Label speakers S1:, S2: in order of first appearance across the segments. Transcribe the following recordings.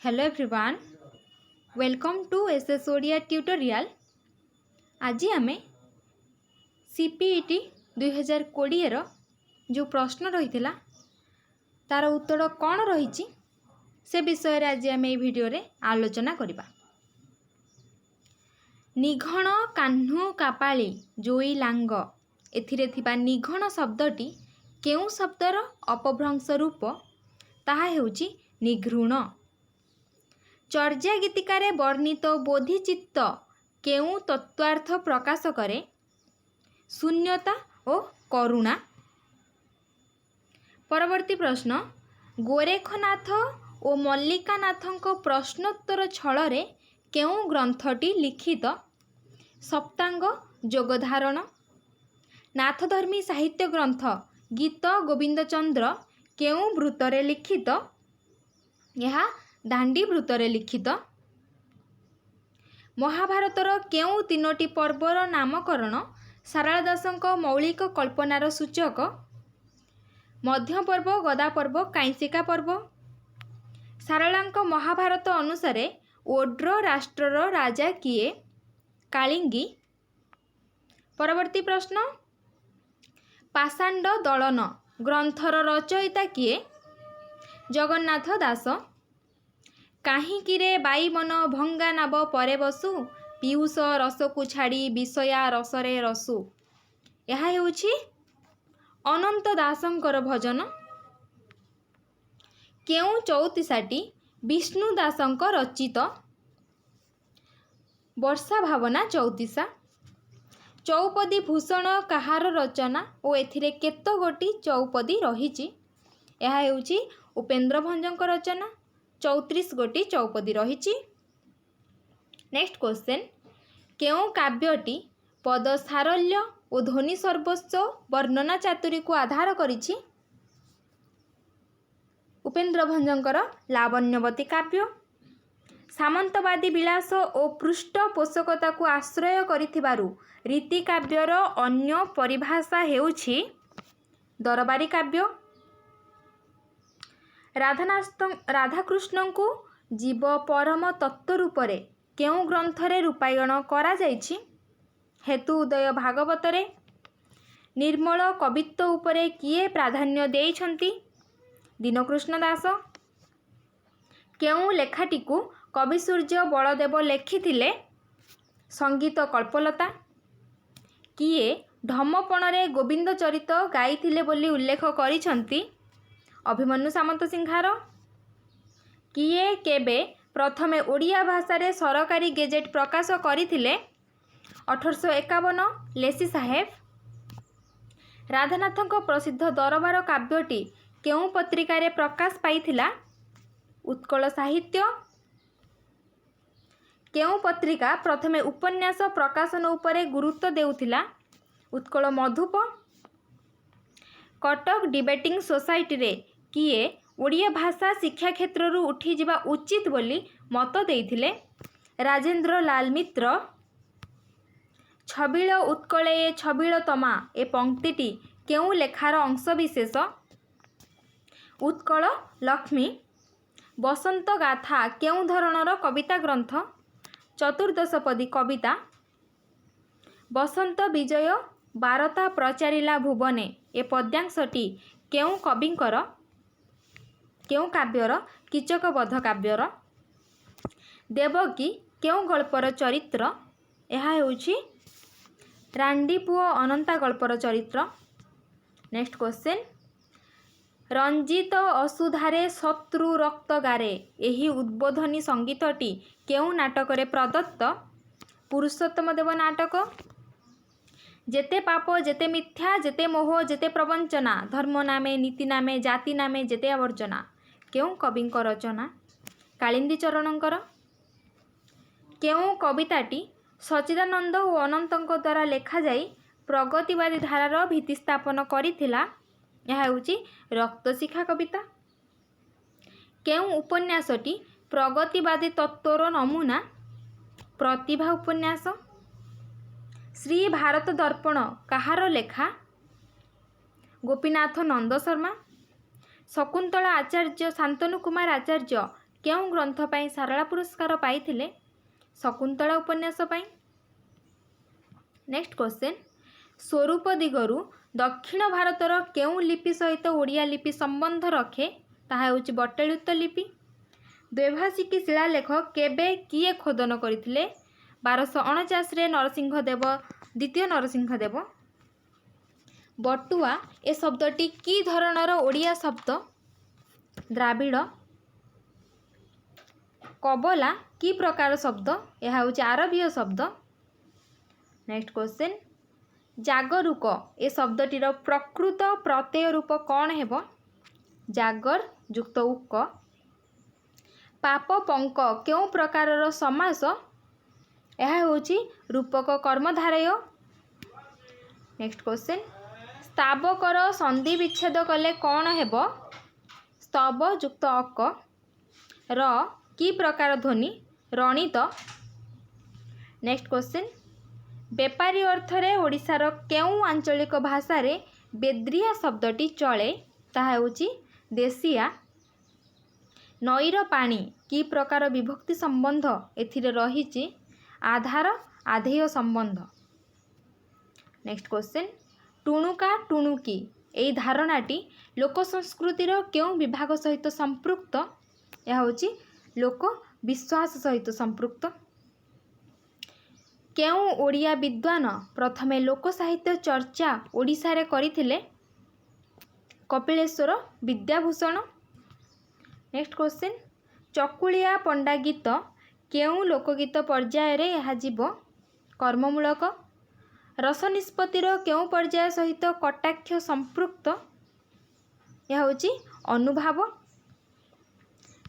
S1: Hello everyone, welcome to SS Odia tutorial. आज आम CPET 2020 रो जो प्रश्न रही तार उत्तर कौन रही से विषय रे आज आम भिडियो रे आलोचना करबा। निघण कान्हू कापाली जोई लांग एथिरे थिबा निघण शब्दटी केउ शब्दर अपभ्रंश रूप ताहा हेउची निघृण। चर्या गीतिकारे वर्णित बोधिचित्त केउ तत्वार्थ प्रकाश करे? शून्यता और करुणा। परवर्ती प्रश्न, गोरेखनाथ और मल्लिकानाथଙ୍କ प्रश्नोत्तर छଳରେ केउ ग्रंथटी लिखित? सप्तांग जोगधारण। नाथधर्मी साहित्य ग्रंथ गीत गोविंदचंद्र केउ वृत्तरे लिखित? यह दांडी वृत्तरे लिखित। महाभारतर केउ तीनोटी पर्वर नामकरण सारला दासଙ୍କ मौलिक कल्पनार सूचक? मध्य पर्व, गदा पर्व, कांसिका पर्व। सारलाଙ୍କ महाभारत अनुसारे ओड्र राष्ट्रर राजा किए? कालिंगी। परवर्ती प्रश्न, पाषांड दलन ग्रंथर रचयिता किए? जगन्नाथ दास। काहींकिरे बाई मन भंगा नाब परे बसु पीयूष रसकु छाड़ी विषया रसरे रसु। यह हेउछि अनंत दासंकर भजन। केउ चौतीसाटी विष्णु दासंक रचित? वर्षा भावना चौतीसा। चौपदी भूषण काहार रचना और एथिरे केतो गोटी चौपदी रहिछि? यह हेउछि उपेंद्र भंजଙ୍କ रचना। 34 गोटी चौपदी रहिछि। नेक्स्ट क्वेश्चन, केउ काव्यटी पद सारल्य और ध्वनि सर्वस्व वर्णना चातुरी को आधार करिछि? उपेंद्र भंजଙ୍କର लावण्यवती काव्य। सामंतवादी विलास और पृष्ठपोषकता को आश्रय करिथिबारु रीति काव्यर अन्य परिभाषा हेउछि दरबारी काव्य। राधाकृष्ण को जीव परम तत्व रूपरे केउ ग्रंथरे रूपायण करा जाइछि? हेतु उदय भागवतरे। निर्मल कवित्व उपरे किए प्राधान्य देइछंती? दीनकृष्ण दास। केउ लेखाटी को कवि सूर्य बलदेव लेखिथिले? संगीत कल्पलता। किए ढमपणरे गोविंद चरित गाइथिले बोली उल्लेख करिछंती? अभिमन्यु सामंत सिंहार। किए केबे प्रथमे ओडिया भाषा रे सरकारी गेजेट प्रकाश करिथिले? 1851 लेसी साहेब। राधानाथଙ୍କ प्रसिद्ध दरबार काव्यटी केउ पत्रिकारे प्रकाश पाइथिला? उत्कल साहित्य। केउ पत्रिका प्रथमे उपन्यास प्रकाशन उपरे गुरुत्व देउथिला? उत्कल मधुप। कटक डिबेटिंग सोसाइटी रे किए ओडिया भाषा शिक्षा क्षेत्र रु उठी जिबा उचित बोली मत देइथिले? राजेंद्र लाल मित्र। छबिल उत्कले छबिलतमा ए पंक्तिटी केउ लेखार अंशविशेष? उत्कल लक्ष्मी। बसंत गाथा केउ धरणर कविता ग्रंथ? चतुर्दशपदी कविता। बसंत विजय बारता प्रचारिला भुवने ए पद्यांशटी केउ कविंकर? केउ काव्यर? कीचकबध काव्यर। देवकी केउ गल्पर चरित्र? यह हेउछि रांडीपुओ अनंता गल्पर चरित्र। नेक्स्ट क्वेश्चन, रंजित असुधारे शत्रु रक्त गारे एही उद्बोधनी संगीतटी केउ नाटकरे प्रदत्त? पुरुषोत्तम देव नाटक। जेते पाप जेते मिथ्या जेते मोह जेते प्रवंचना धर्म नामे नीति नामे जाति नामे जेते आवर्जना केउ कविंक रचना? कालिंदी चरणंकर। केउ कविताटी सच्चिदानंद और अनंतଙ୍କ द्वारा लेखा जाई प्रगतिवादी धारार भित्ति स्थापन करिथिला? यह हेउछि रक्तशिखा कविता। केउ उपन्यासटी प्रगतिवादी तत्वर नमूना? प्रतिभा उपन्यास। श्री भारत दर्पण काहार लेखा? गोपीनाथ नंद शर्मा। शकुंतला आचार्य शांतनु कुमार आचार्य केउं ग्रंथ पाई सारला पुरस्कार पाइथिले? शकुंतला उपन्यास पाई। नेक्स्ट क्वेश्चन, स्वरूप दिगरु दक्षिण भारतर केउं लिपि सहित ओडिया लिपि संबंध रखे? ताहा हेउछि बटलयुक्त लिपि। द्वैभाषिकी शिलालेख केबे किए खोदन करथिले? 1249 रे नरसिंहदेव द्वितीय नरसिंहदेव। बटुआ ए शब्दटी की धरणर ओडिया शब्द? द्राविड़। कबला की प्रकार शब्द? यह होछि आरबीय शब्द। नेक्स्ट क्वेश्चन, जागरूक ए शब्दटीर प्रकृत प्रत्यय रूप कौन हेब? जागर युक्त उक। पाप पंक केउं प्रकारर समास? यह होछि रूपक कर्मधारय। नेक्स्ट क्वेश्चन, स्तावकर संधि विच्छेद कले कौन हेब? स्तव युक्त अक। र की प्रकार ध्वनि? रणित। नेक्स्ट क्वेश्चन, बेपारी अर्थरे ओडिशार केउं आंचलिक भाषारे बेद्रिया शब्दटी चले? ताहा हेउछि देशिया। नईर पानी की प्रकार विभक्ति संबंध एथिरे रहिछि? आधार आधेय संबंध। नेक्स्ट क्वेश्चन, टुणुका टुणुकी एई धारणाटी लोक संस्कृतिर केउं विभाग सहित संपृक्त? यह होछि लोक विश्वास सहित संपृक्त। केउं ओडिया विद्वान प्रथमे लोक साहित्य चर्चा ओडिशा रे करिथिले? कपिलेश्वर विद्याभूषण। नेक्स्ट क्वेश्चन, चकुलिया पंडा गीत केउं लोकगीत पर्याय रे यह जीव? कर्ममूलक। रस निष्पत्तिर केउं पर्याय सहित कटाक्ष संपृक्त? यह होछि अनुभाव।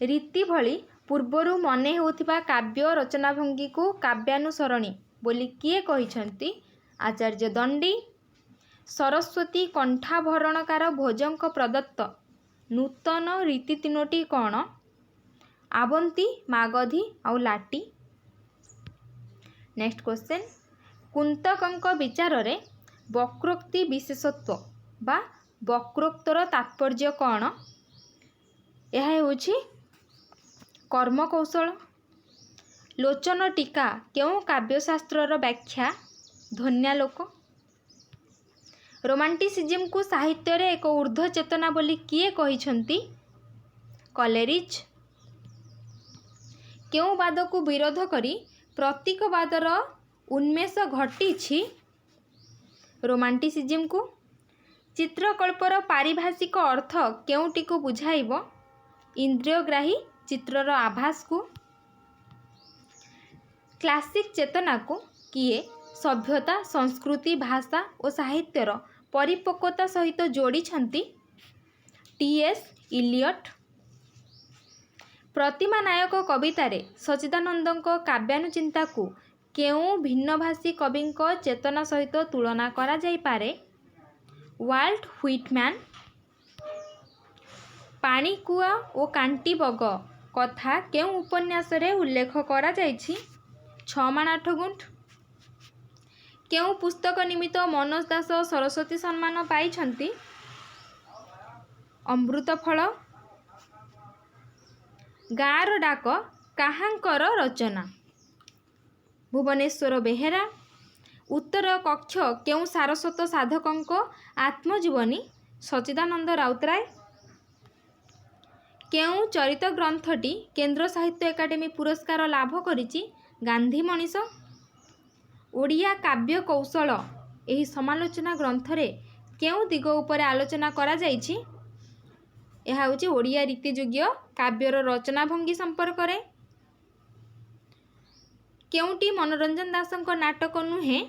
S1: रीति भली पूर्वरु मने होउथिबा काव्य रचनाभंगी को काव्यानुसरणी बोली किए कहिछंती? आचार्य दंडी। सरस्वती कंठाभरणकार भोजंक प्रदत्त नूतन रीति तीनोटी कौन? आवंती, मागधी आउ लाटी। नेक्स्ट क्वेश्चन, कुंतकंक विचार रे वक्रोक्ति विशेषत्व बा वक्रोक्तर तात्पर्य कौन? यह हेउछि कर्मकौशल। लोचन टीका केउं काव्यशास्त्रर व्याख्या? ध्वन्यालोक। रोमांटिसिज्म को साहित्य रे एक ऊर्ध्व चेतना बोली किए कहिछंती? कलेरिज। केउं वाद को विरोध करी प्रतीकवादर उन्मेष घटिछि? रोमांटिसिज्म को। चित्रकल्पर पारिभाषिक अर्थ केउंटी को बुझाइब? इंद्रियग्राही चित्रर आभास को। क्लासिक चेतना को किए सभ्यता संस्कृति भाषा और साहित्यर परिपक्वता सहित जोड़ीछंती? टी.एस. इलियट। प्रतिमा नायक कवितारे सच्चिदानंदଙ୍କ काव्यानुचिंता को केउं भिन्नभाषी कविंक चेतना सहित तुलना करा जाई पारे? Volt Whitman. पाणिकुआ और कांटीबग कथा केउं उपन्यास रे उल्लेख करा जाइछि? छमाण आठ गुंठ। केउं पुस्तक निमित्त मनोज दास सरस्वती सम्मान पाइछंती? अमृतफल। गाँर डाक काहांकर रचना? भुवनेश्वर बेहेरा। उत्तर कक्ष केउं सारस्वत साधकंक आत्मजीवनी? सच्चिदानंद राउतराय। केउं चरित ग्रंथटी केंद्र साहित्य एकाडेमी पुरस्कार लाभ करिछि? गांधी मनीष। ओडिया काव्य कौशल एही समालोचना ग्रंथरे केउं दिग उपरे आलोचना करा जाइछि? यह होछि ओडिया रीतियोग्य काव्यर रचनाभंगी संपर्क रे। केउंटी मनोरंजन दासंक नाटक नुहे?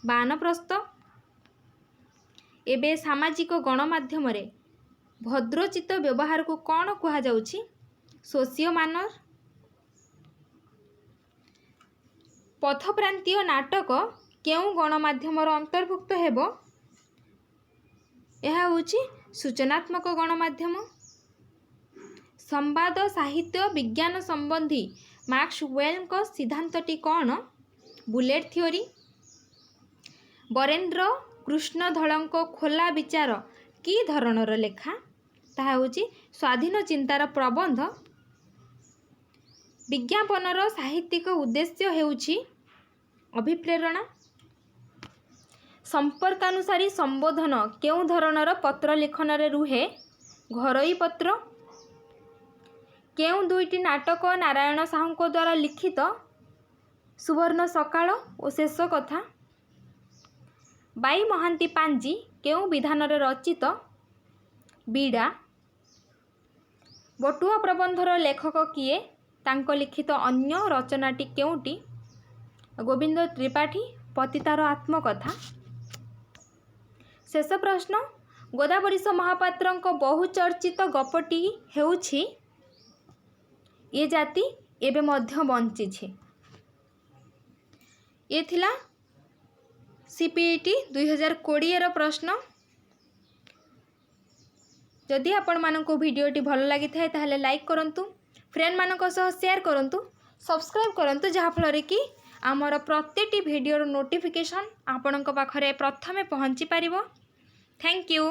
S1: बानप्रस्थ। एबे सामाजिक गणमाध्यम रे भद्रोचित व्यवहार को कौन कहा जाउछि? सोशियो मानर। पथप्रांतीय नाटक केउं गणमाध्यमर अंतर्भुक्त हेब? यह होछि सूचनात्मक गणमाध्यम। संवाद साहित्य विज्ञान संबंधी मैक्सवेल सिद्धांतटी कौन? Bullet theory. बरेन्द्र कृष्ण धलंक खोला विचार की धरणर लेखा? ताहा होछि स्वाधीन चिंतार प्रबंध। विज्ञापनर साहित्यिक उद्देश्य हेउछि अभिप्रेरणा। संपर्कानुसारी संबोधन केउं धरणर पत्र लिखन रे रुहे? घरोई पत्र। केउं दुईटी नाटक नारायण साहू द्वारा लिखित? सुवर्ण सकाळ और शेष कथा। बाई महांती पांजी केउं विधान रे रचित? बीड़ा। बटुआ प्रबंधर लेखक किए? तांको लिखित अन्य रचनाटी केउंटी? गोविंद त्रिपाठी पतितार आत्मकथा। शेष प्रश्न, गोदावरीश महापात्रंको बहुचर्चित गपटी हेउछि ये जाति एबे मध्य बंचिछे। ये थिला सीपीईटी 2020 रो प्रश्न। जदि आपण मानक वीडियोटी भल लगी थाए ताहले लाइक करंतु, फ्रेंड मानक सह शेयर करंतु, सब्सक्राइब करंतु, जहा फल कि आमर प्रत्येकटी वीडियोर नोटिफिकेशन आपणक पाखरे प्रथमे पहुँची पारिबो। Thank you.